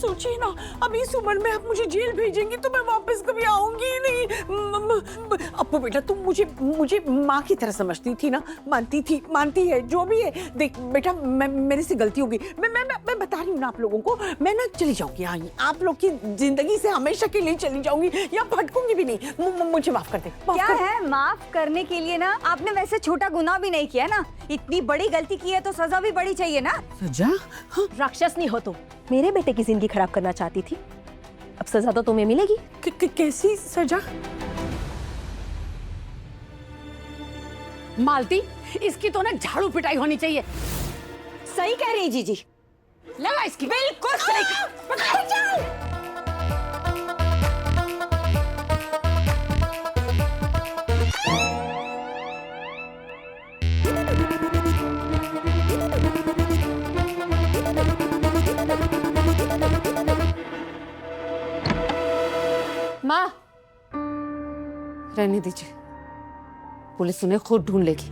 सोचिए ना, अब इस उम्र में आप मुझे जेल भेजेंगी तो मैं वापस कभी आऊंगी ही नहीं। अपू बेटा, तुम मुझे मुझे माँ की तरह समझती थी ना, मानती है जो भी है। देख बेटा, मेरे से गलती होगी, मैं बता रही हूँ ना आप लोगों को, मैं ना चली जाऊंगी। हाँ, आप लोग की जिंदगी से हमेशा के लिए चली जाऊंगी, या भटकूंगी भी नहीं। मुझे माफ कर दे। क्या है माफ करने के लिए? ना आपने वैसे छोटा गुनाह भी नहीं किया ना, इतनी बड़ी गलती की है तो सजा भी बड़ी चाहिए ना। सजा? हाँ। राक्षस नहीं हो तुम, मेरे बेटे की जिंदगी खराब करना चाहती थी, अब सजा तो तुम्हें मिलेगी। कैसी सजा? मालती, इसकी तो ना झाड़ू पिटाई होनी चाहिए। सही कह रही जीजी, लगा इसकी बिल्कुल सही। माँ, रहने दीजिए, पुलिस उन्हें खुद ढूंढ लेगी।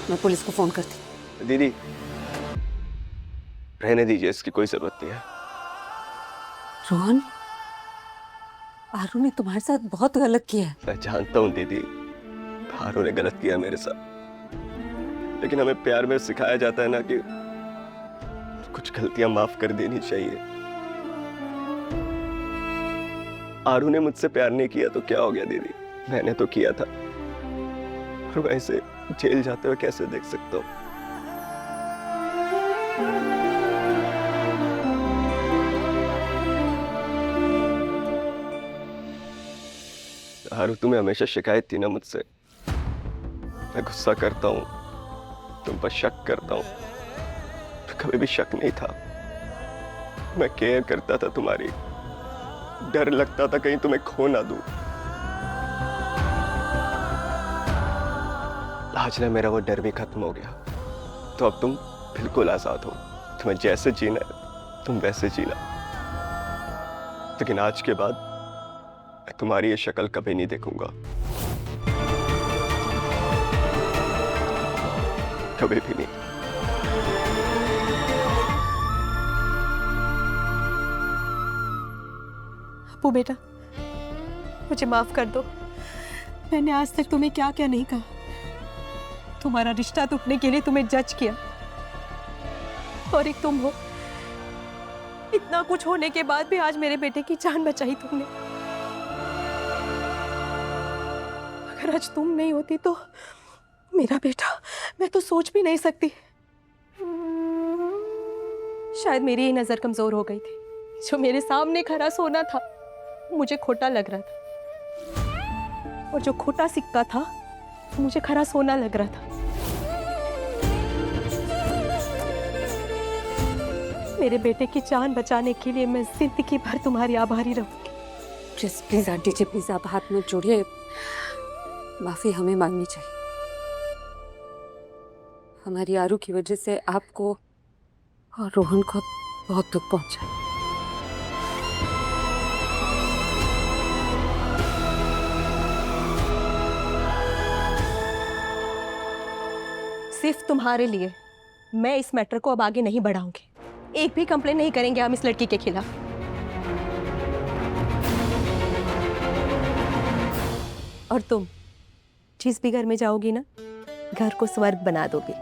मैं पुलिस को फोन करती। दीदी, रहने दीजिए, इसकी कोई जरूरत नहीं है। रोहन, आरू ने तुम्हारे साथ बहुत गलत किया है। मैं जानता हूँ दीदी, हारू ने गलत किया मेरे साथ, लेकिन हमें प्यार में सिखाया जाता है ना कि कुछ गलतियां माफ कर देनी चाहिए। आरू ने मुझसे प्यार नहीं किया तो क्या हो गया दीदी, मैंने तो किया था। और मैं इसे जेल जाते हुए कैसे देख सकता हूँ? आरू, तुम्हें हमेशा शिकायत थी ना मुझसे, मैं गुस्सा करता हूँ, तुम पर शक करता हूँ। कभी भी शक नहीं था, मैं केयर करता था तुम्हारी, डर लगता था कहीं तुम्हें खो ना दूं। आज ना मेरा वो डर भी खत्म हो गया, तो अब तुम बिल्कुल आजाद हो। तुम्हें जैसे जीना है तुम वैसे जीना, लेकिन आज के बाद मैं तुम्हारी ये शक्ल कभी नहीं देखूंगा, कभी भी नहीं। अपू बेटा, मुझे माफ कर दो, मैंने आज तक तुम्हें क्या क्या नहीं कहा। तुम्हारा रिश्ता टूटने के लिए तुम्हें जज किया, और एक तुम हो, इतना कुछ होने के बाद भी आज मेरे बेटे की जान बचाई तुमने। अगर आज तुम नहीं होती तो मेरा बेटा, मैं तो सोच भी नहीं सकती। शायद मेरी ही नजर कमजोर हो गई थी, जो मेरे सामने खरा सोना था मुझे खोटा लग रहा था, और जो खोटा सिक्का था मुझे खरा सोना लग रहा था। मेरे बेटे की जान बचाने के लिए मैं जिंदगी भर तुम्हारी आभारी रहूंगी। Please please aunty ji, please आप हाथ में जोड़िए, माफी हमें मांगनी चाहिए। हमारी आरू की वजह से आपको और रोहन को बहुत दुख पहुंचा। सिर्फ तुम्हारे लिए मैं इस मैटर को अब आगे नहीं बढ़ाऊंगी। एक भी कंप्लेन नहीं करेंगे हम इस लड़की के खिलाफ। और तुम जिस भी घर में जाओगी ना, घर को स्वर्ग बना दोगी।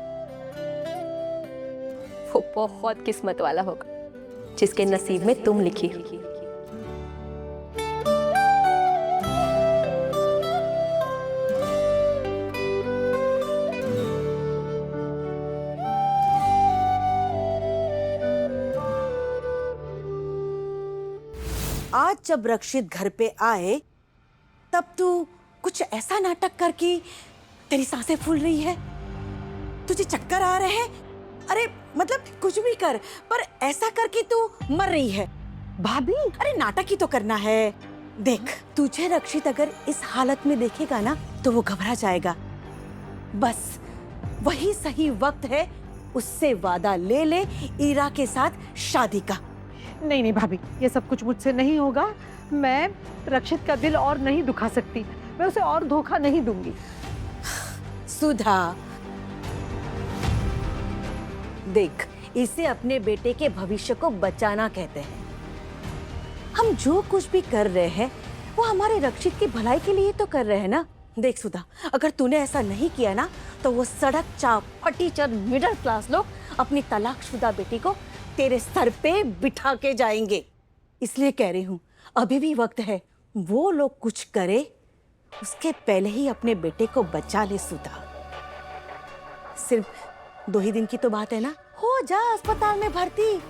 वो बहुत किस्मत वाला होगा जिसके नसीब में तुम लिखी हो। आज जब रक्षित घर पे आए तब तू कुछ ऐसा नाटक कर कि तेरी सांसें फूल रही है, तुझे चक्कर आ रहे हैं। अरे मतलब कुछ भी कर, पर ऐसा कर कि तू मर रही है। भाभी, अरे नाटक ही तो करना है। देख, तुझे रक्षित अगर इस हालत में देखेगा ना तो वो घबरा जाएगा। बस वही सही वक्त है, उससे वादा ले ले ईरा के साथ शादी का। नहीं नहीं भाभी, ये सब कुछ मुझसे नहीं होगा। मैं रक्षित का दिल और नहीं दुखा सकती, मैं उसे और धोखा नहीं दूंगी। सुधा, देख, इसे अपने बेटे के भविष्य को बचाना कहते हैं। हम जो कुछ भी कर रहे हैं वो हमारे रक्षित की भलाई के लिए तो कर रहे हैं ना। देख सुधा, अगर तूने ऐसा नहीं किया ना तो वो सड़क चाप फटीचर मिडिल क्लास लोग अपनी तलाकशुदा बेटी को तेरे सर पे बिठा के जाएंगे। इसलिए कह रही हूँ, अभी भी वक्त है, वो लोग कुछ करे उसके पहले ही अपने बेटे को बचा ले सुधा। सिर्फ 2 ही दिन की तो बात है ना, हो जा अस्पताल में भर्ती।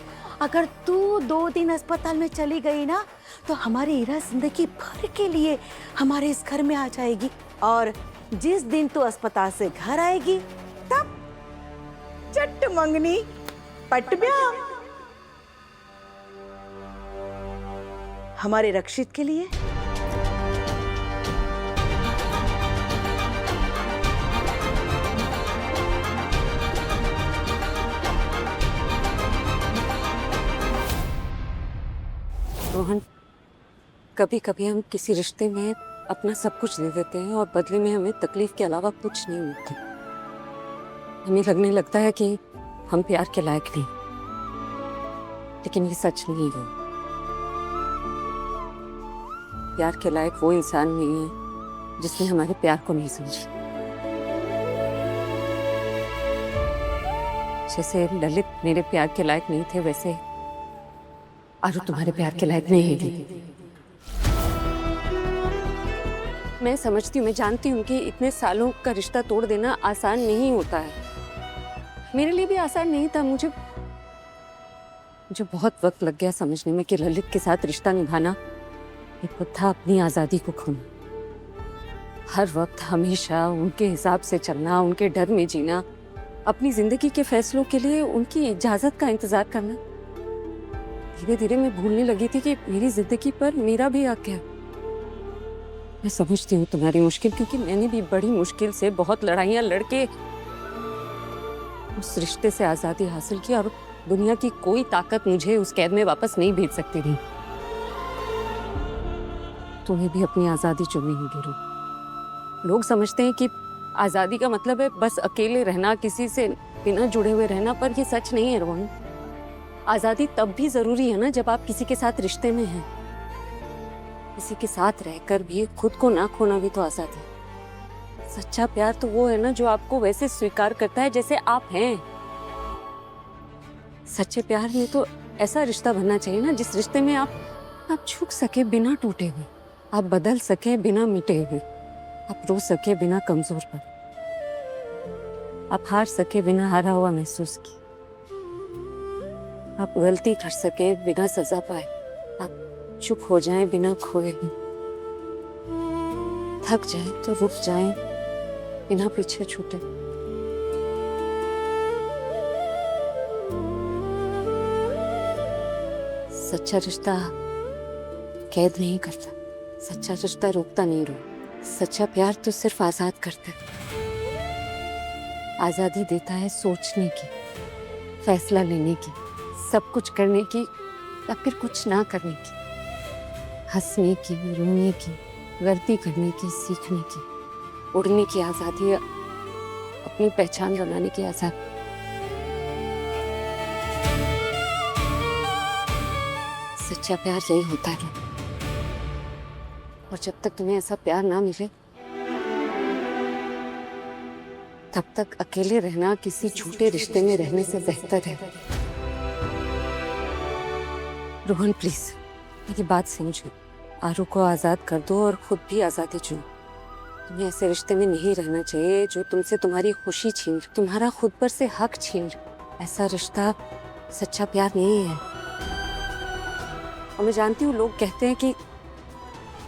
अगर तू 2 दिन अस्पताल में चली गई ना तो हमारी इरा जिंदगी भर के लिए हमारे इस घर में आ जाएगी। और जिस दिन तू अस्पताल से घर आएगी तब चट मंगनी पट ब्याह हमारे रक्षित के लिए। रोहन, कभी कभी हम किसी रिश्ते में अपना सब कुछ दे देते हैं और बदले में हमें तकलीफ के अलावा कुछ नहीं मिलता। हमें लगने लगता है कि हम प्यार के लायक नहीं, लेकिन ये सच नहीं है। प्यार के लायक वो इंसान नहीं है जिसने हमारे प्यार को नहीं समझा। जैसे ललित मेरे प्यार के लायक नहीं थे, वैसे आरू तुम्हारे प्यार के लायक नहीं है। मैं समझती हूँ, मैं जानती हूँ कि इतने सालों का रिश्ता तोड़ देना आसान नहीं होता है। मेरे लिए भी आसान नहीं था। मुझे बहुत वक्त लग गया समझने में कि ललित के साथ रिश्ता निभाना एक था अपनी आजादी को खोना। हर वक्त हमेशा उनके हिसाब से चलना, उनके डर में जीना, अपनी जिंदगी के फैसलों के लिए उनकी इजाजत का इंतजार करना। धीरे धीरे मैं भूलने लगी थी कि मेरी जिंदगी पर मेरा भी हक है। मैं समझती हूँ तुम्हारी मुश्किल, क्योंकि मैंने भी बड़ी मुश्किल से बहुत लड़ाइयाँ लड़के उस रिश्ते से आजादी हासिल की, और दुनिया की कोई ताकत मुझे उस कैद में वापस नहीं भेज सकती थी। तुम्हें भी अपनी आजादी चुननी होगी रू। लोग समझते हैं कि आजादी का मतलब है बस अकेले रहना, किसी से बिना जुड़े हुए रहना, पर ये सच नहीं है रोहन। आजादी तब भी जरूरी है ना जब आप किसी के साथ रिश्ते में हैं। किसी के साथ रहकर भी खुद को ना खोना भी तो आजादी है। सच्चा प्यार तो वो है ना जो आपको वैसे स्वीकार करता है जैसे आप हैं। सच्चे प्यार में तो ऐसा रिश्ता बनना चाहिए ना जिस रिश्ते में आप झुक सके बिना टूटे हुए, आप बदल सके बिना मिटे हुए, आप रो सके बिना कमजोर पड़े, आप हार सके बिना हारा हुआ महसूस किए, आप गलती कर सके बिना सजा पाए, आप चुप हो जाएं बिना खोए, थक जाए तो रुक जाएं बिना पीछे छूटे। सच्चा रिश्ता कैद नहीं करता, सच्चा रिश्ता रोकता नहीं रो। सच्चा प्यार तो सिर्फ आजाद करता है। आजादी देता है सोचने की, फैसला लेने की, सब कुछ करने की या फिर कुछ ना करने की, हंसने की, रोने की, गलती करने की, सीखने की, उड़ने की आजादी, अपनी पहचान बनाने की आजादी। सच्चा प्यार यही होता है। और जब तक तुम्हें ऐसा प्यार ना मिले तब तक अकेले रहना किसी झूठे रिश्ते में रहने से बेहतर है। रोहन प्लीज मेरी बात समझो। आरू को आजाद कर दो और खुद भी आजादी चुनो। तुम्हें ऐसे रिश्ते में नहीं रहना चाहिए जो तुमसे तुम्हारी खुशी छीन, तुम्हारा खुद पर से हक छीन। ऐसा रिश्ता सच्चा प्यार नहीं है। और मैं जानती हूँ लोग कहते हैं कि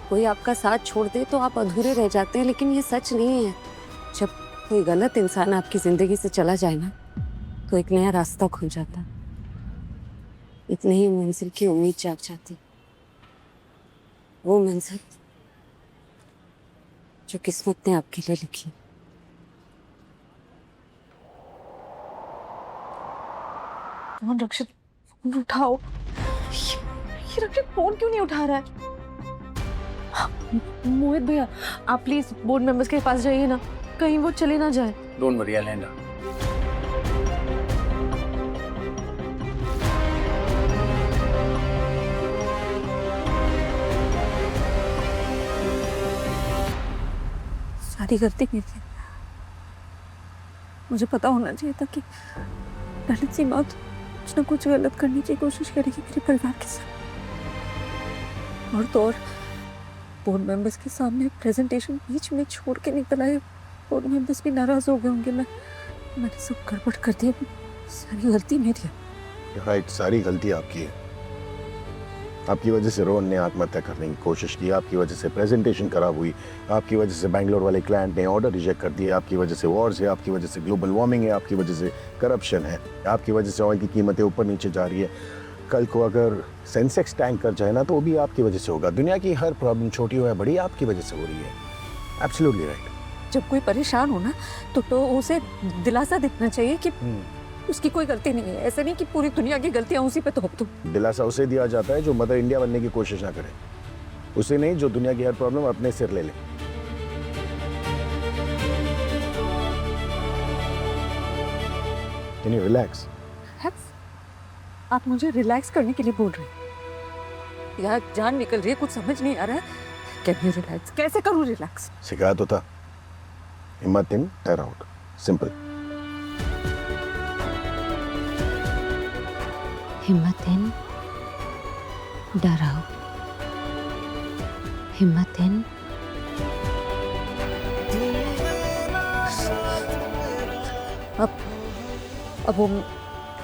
कोई आपका साथ छोड़ दे तो आप अधूरे रह जाते हैं, लेकिन ये सच नहीं है। जब कोई गलत इंसान आपकी जिंदगी से चला जाए ना तो एक नया रास्ता खुल जाता, एक नई मंजिल की उम्मीद जाग जाती। वो मंजिल जो किस्मत ने आपके लिए लिखी। फोन रक्षित, फोन उठाओ। ये रक्षित फोन क्यों नहीं उठा रहा है? मोहित भैया आप प्लीज बोर्ड मेंबर्स के पास जाइए ना, कहीं वो चले ना जाए। Don't worry, I handle. सारी गलती मेरी है। मुझे पता होना चाहिए था कि ललित की माँ कुछ ना कुछ गलत करने की कोशिश करेगी मेरे परिवार के साथ। और तो और बोर्ड मेंबर्स के सामने प्रेजेंटेशन बीच में छोड़ के निकल आए। बोर्ड मेंबर्स भी नाराज हो गए होंगे। मैंने सब गड़बड़ कर दिया। सारी गलती मेरी है। राइट, सारी गलती आपकी है। आपकी वजह से रोहन ने आत्महत्या करने की कोशिश की, आपकी वजह से प्रेजेंटेशन खराब हुई, आपकी वजह से बैंगलोर वाले क्लाइंट ने ऑर्डर रिजेक्ट कर दिए, आपकी वजह से वॉर्स है, आपकी वजह से ग्लोबल वार्मिंग है, आपकी वजह से करप्शन है, आपकी वजह से ऑयल की कीमतें ऊपर नीचे जा रही है। कल को अगर सेंसेक्स टैंक कर जाए ना तो वो भी आपकी वजह से होगा। दुनिया की हर प्रॉब्लम छोटी हो या बड़ी आपकी वजह से हो रही है। Absolutely right. जब कोई परेशान हो ना तो उसे दिलासा देना चाहिए कि उसकी कोई गलती नहीं है। ऐसे नहीं कि पूरी दुनिया की गलतियां उसी पे थोप दो। दिलासा उसे दिया जाता है जो मदर इंडिया बनने की कोशिश ना करे, उसे नहीं जो दुनिया की हर प्रॉब्लम अपने सिर ले ले। Can you relax? आप मुझे रिलैक्स करने के लिए बोल रहे हैं? यार जान निकल रही है, कुछ समझ नहीं आ रहा है। Can you relax? कैसे करूं रिलैक्स? सिखाया तो था, हिम्मत इन टेयर आउट, सिंपल। हिम्मत इन डराओ, हिम्मत इन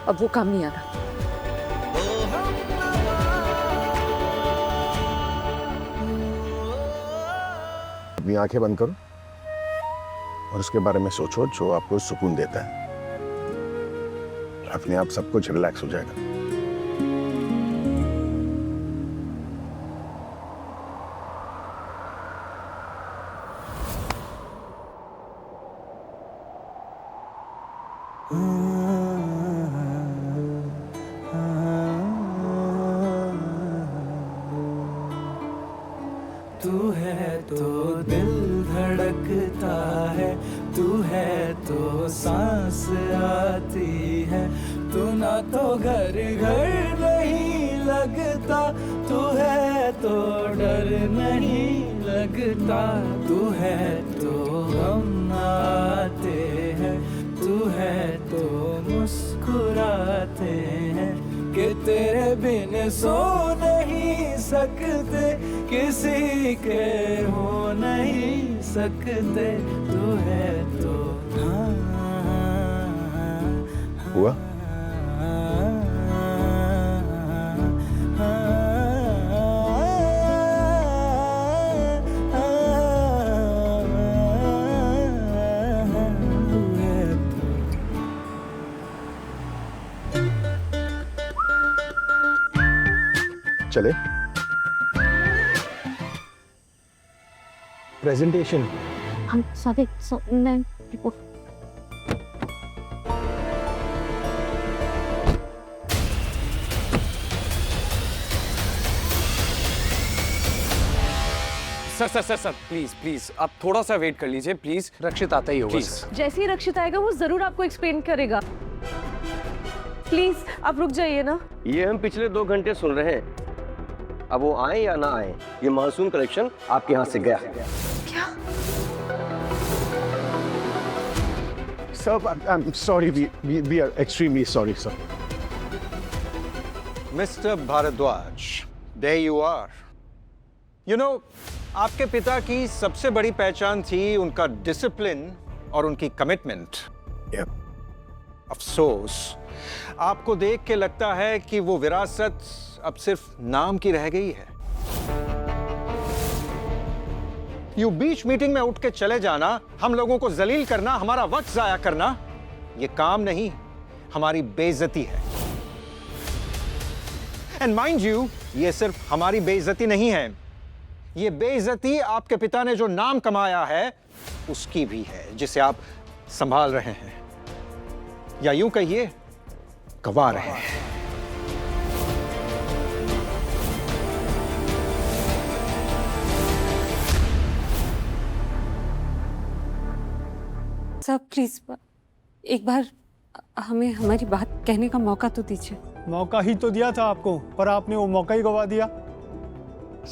अब वो काम नहीं आ रहा। अपनी आंखें बंद करो और उसके बारे में सोचो जो आपको सुकून देता है। अपने आप सब कुछ रिलैक्स हो जाएगा। तू है तो दिल धड़कता है, तू है तो सांस आती है, तू ना तो घर घर नहीं लगता, तू है तो डर नहीं लगता, तू है तो हम आते हैं, तू है तो मुस्कुराते हैं कि तेरे बिन सो नहीं सकते, किसी के हो नहीं सकते, तू है तो हुआ? चले प्रेजेंटेशन। हम सादे मैं रिपोर्ट सर प्लीज प्लीज आप थोड़ा सा वेट कर लीजिए प्लीज। रक्षित आता ही होगा प्लीज। सर। जैसे ही रक्षित आएगा वो जरूर आपको एक्सप्लेन करेगा। प्लीज आप रुक जाइए ना। ये हम पिछले 2 घंटे सुन रहे हैं, अब वो आए या ना आए, ये मानसून कलेक्शन आपके हाथ से गया। Sir, I'm sorry. We are extremely sorry, sir. Mister Bhardwaj, there you are. You know, आपके पिता की सबसे बड़ी पहचान थी उनका डिसिप्लिन और उनकी कमिटमेंट। Yep. अफसोस, आपको देख के लगता है कि वो विरासत अब सिर्फ नाम की रह गई है। यू बीच मीटिंग में उठ के चले जाना, हम लोगों को जलील करना, हमारा वक्त जाया करना, ये काम नहीं, हमारी बेइज्जती है। एंड माइंड यू, ये सिर्फ हमारी बेइज्जती नहीं है, ये बेइज्जती आपके पिता ने जो नाम कमाया है उसकी भी है, जिसे आप संभाल रहे हैं, या यूं कहिए गंवा रहे हैं। सब प्लीज एक बार हमें हमारी बात कहने का मौका तो दीजिए। मौका ही तो दिया था आपको, पर आपने वो मौका ही गवा दिया।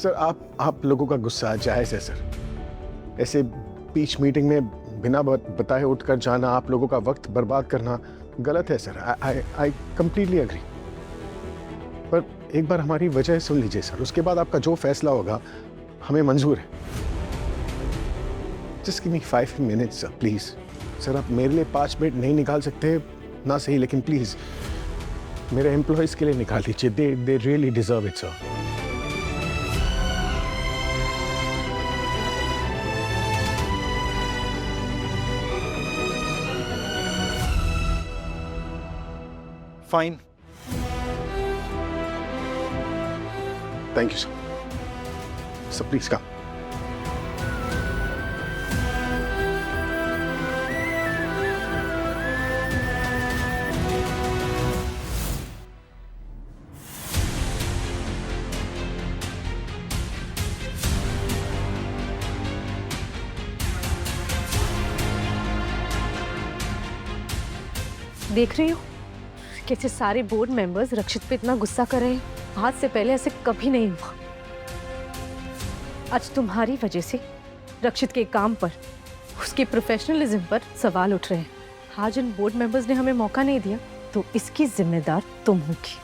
सर आप लोगों का गुस्सा जायज है सर। ऐसे बीच मीटिंग में बिना बताए उठकर जाना, आप लोगों का वक्त बर्बाद करना गलत है सर। I completely agree. पर एक बार हमारी वजह सुन लीजिए सर, उसके बाद आपका जो फैसला होगा हमें मंजूर है। Just give me 5 minutes sir, please. Sir आप मेरे लिए 5 मिनट नहीं निकाल सकते ना सही, लेकिन प्लीज मेरे एम्प्लॉयज के लिए निकाल दीजिए। They really deserve it sir. Fine. Thank you sir. Sir please come. देख रही हो कैसे सारे बोर्ड मेंबर्स रक्षित पे इतना गुस्सा कर रहे हैं। आज से पहले ऐसे कभी नहीं हुआ। आज तुम्हारी वजह से रक्षित के काम पर, उसके प्रोफेशनलिज्म पर सवाल उठ रहे हैं। आज उन बोर्ड मेंबर्स ने हमें मौका नहीं दिया तो इसकी जिम्मेदार तुम होगी।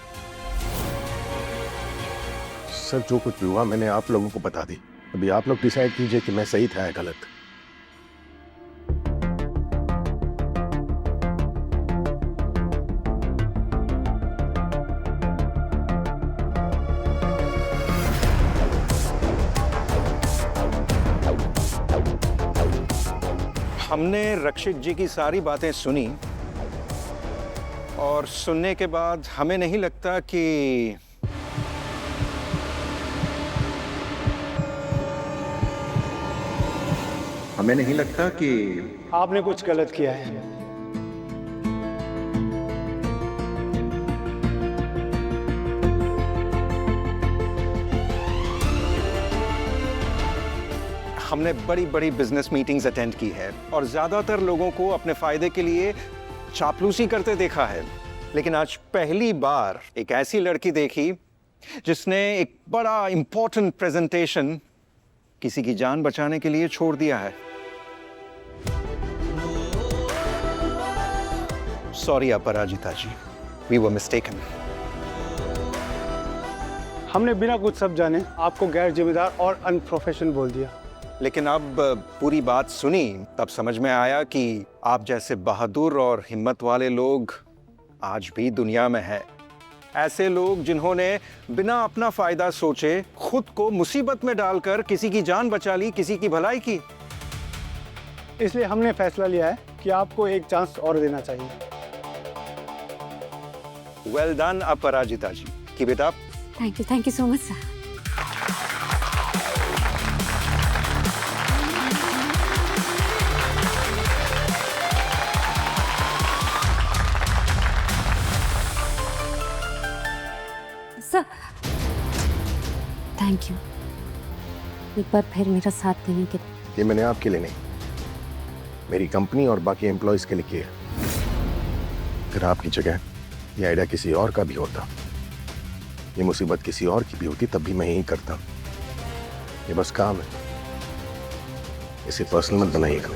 सर जो कुछ भी हुआ मैंने आप लोगों को बता दी। अभी आप लोग डिसाइड कीजिए कि मैं सही था या गलत। हमने रक्षित जी की सारी बातें सुनी और सुनने के बाद हमें नहीं लगता कि आपने कुछ गलत किया है। हमने बड़ी बड़ी बिजनेस मीटिंग्स अटेंड की है और ज्यादातर लोगों को अपने फायदे के लिए चापलूसी करते देखा है, लेकिन आज पहली बार एक ऐसी लड़की देखी जिसने एक बड़ा इंपॉर्टेंट प्रेजेंटेशन किसी की जान बचाने के लिए छोड़ दिया है। Sorry Aparajita ji, we were mistaken. हमने बिना कुछ सब जाने आपको गैर जिम्मेदार और अनप्रोफेशनल बोल दिया। लेकिन अब पूरी बात सुनी तब समझ में आया कि आप जैसे बहादुर और हिम्मत वाले लोग आज भी दुनिया में हैं। ऐसे लोग जिन्होंने बिना अपना फायदा सोचे खुद को मुसीबत में डालकर किसी की जान बचा ली, किसी की भलाई की। इसलिए हमने फैसला लिया है कि आपको एक चांस और देना चाहिए। Well done Aparajita ji, keep it up. Thank you so much sir. Sir thank you एक बार फिर मेरा साथ देने के लिए। ये मैंने आपके लिए नहीं, मेरी कंपनी और बाकी एम्प्लॉयज के लिए किया। अगर आपकी जगह ये आइडिया किसी और का भी होता, ये मुसीबत किसी और की भी होती, तब भी मैं यही करता। ये बस काम है, इसे पर्सनल मत बनाइएगा।